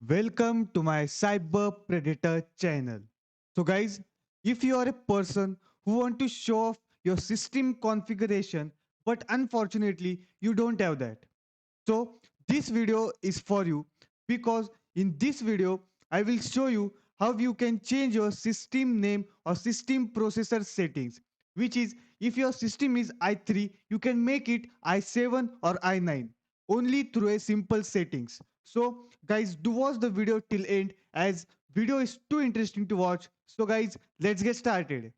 Welcome to my Cyber Predator channel. So guys, if you are a person who want to show off your system configuration but unfortunately you don't have that. So this video is for you because in this video I will show you how you can change your system name or system processor settings, which is if your system is i3 you can make it i7 or i9 only through a simple settings. So guys, do watch the video till end as video is too interesting to watch. So guys, let's get started.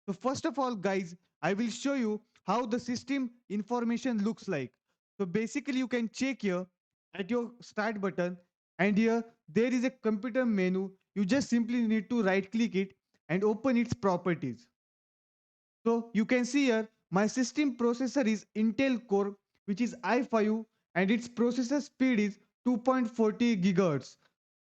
So first of all, guys, I will show you how the system information looks like. So basically you can check here at your start button, and here there is a computer menu. You just simply need to right click it and open its properties. So you can see here my system processor is Intel Core, which is i5, and its processor speed is 2.40 gigahertz.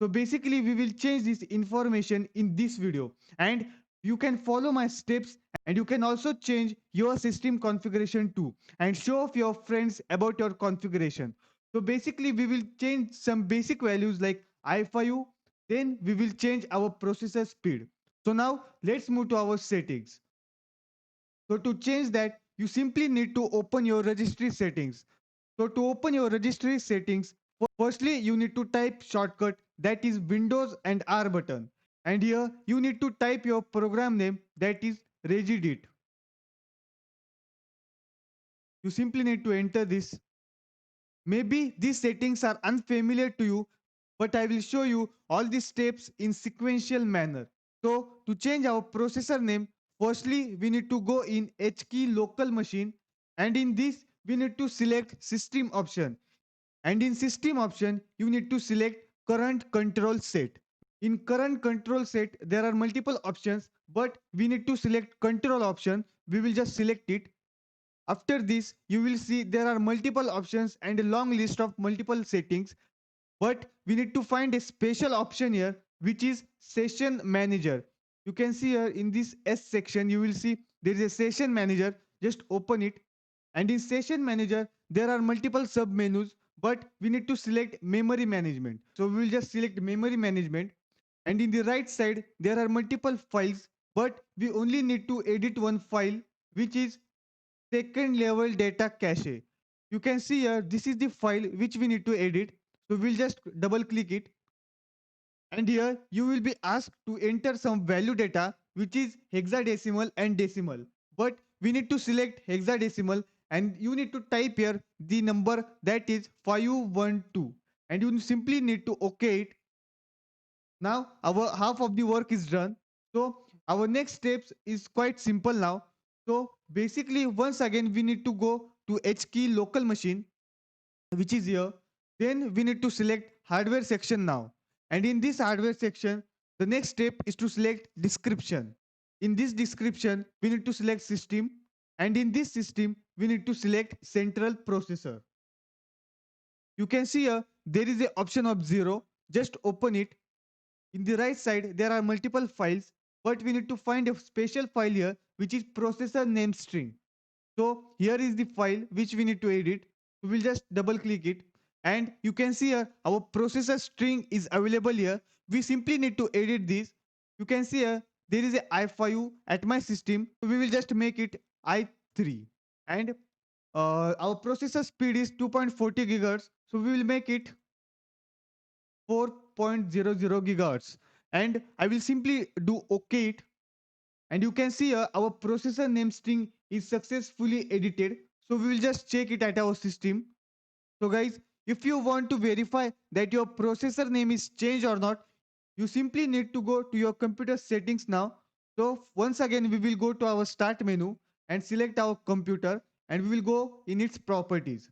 So basically we will change this information in this video, and you can follow my steps, and you can also change your system configuration too and show off your friends about your configuration. So basically we will change some basic values like i5, then we will change our processor speed. So now let's move to our settings. So to change that, you simply need to open your registry settings. So to open your registry settings, firstly you need to type shortcut, that is Windows and R button. And here you need to type your program name, that is Regedit. You simply need to enter this. Maybe these settings are unfamiliar to you, but I will show you all these steps in sequential manner. So to change our processor name, firstly we need to go in H key local machine, and in this we need to select system option, and in system option you need to select current control set. In current control set there are multiple options, but we need to select control option. We will just select it. After this, you will see there are multiple options and a long list of multiple settings, but we need to find a special option here, which is session manager. You can see here in this S section, you will see there is a session manager. Just open it. And in session manager, there are multiple sub menus, but we need to select memory management. So we will just select memory management. And in the right side, there are multiple files, but we only need to edit one file, which is second level data cache. You can see here, this is the file which we need to edit. So we'll just double click it, and here you will be asked to enter some value data which is hexadecimal and decimal. But we need to select hexadecimal, and you need to type here the number, that is 512, and you simply need to OK it. Now our half of the work is done. So our next steps is quite simple now. So basically once again we need to go to H key local machine, which is here. Then we need to select hardware section now. And in this hardware section, the next step is to select description. In this description, we need to select system. And in this system, we need to select central processor. You can see here, there is a option of 0. Just open it. In the right side, there are multiple files, but we need to find a special file here, which is processor name string. So here is the file which we need to edit. We will just double click it, and you can see here our processor string is available here. We simply need to edit this. You can see here there is a i5 at my system. We will just make it i3, and our processor speed is 2.40 gigahertz. So we will make it 4.00 gigahertz, and I will simply do OK it. And you can see our processor name string is successfully edited. So we will just check it at our system. So guys, if you want to verify that your processor name is changed or not, you simply need to go to your computer settings now. So once again we will go to our start menu and select our computer, and we will go in its properties.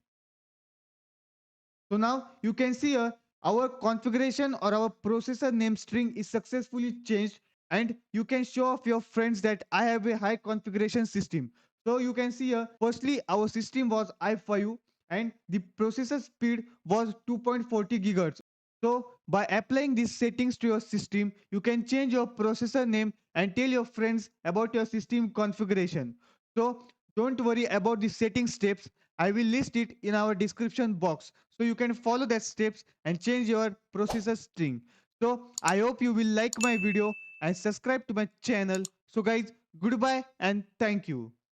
So now you can see our configuration or our processor name string is successfully changed, and you can show off your friends that I have a high configuration system. So you can see here, firstly our system was i5 and the processor speed was 2.40 gigahertz. So by applying these settings to your system, you can change your processor name and tell your friends about your system configuration. So don't worry about the setting steps. I will list it in our description box. So you can follow that steps and change your processor string. So I hope you will like my video and subscribe to my channel. So guys, goodbye and thank you.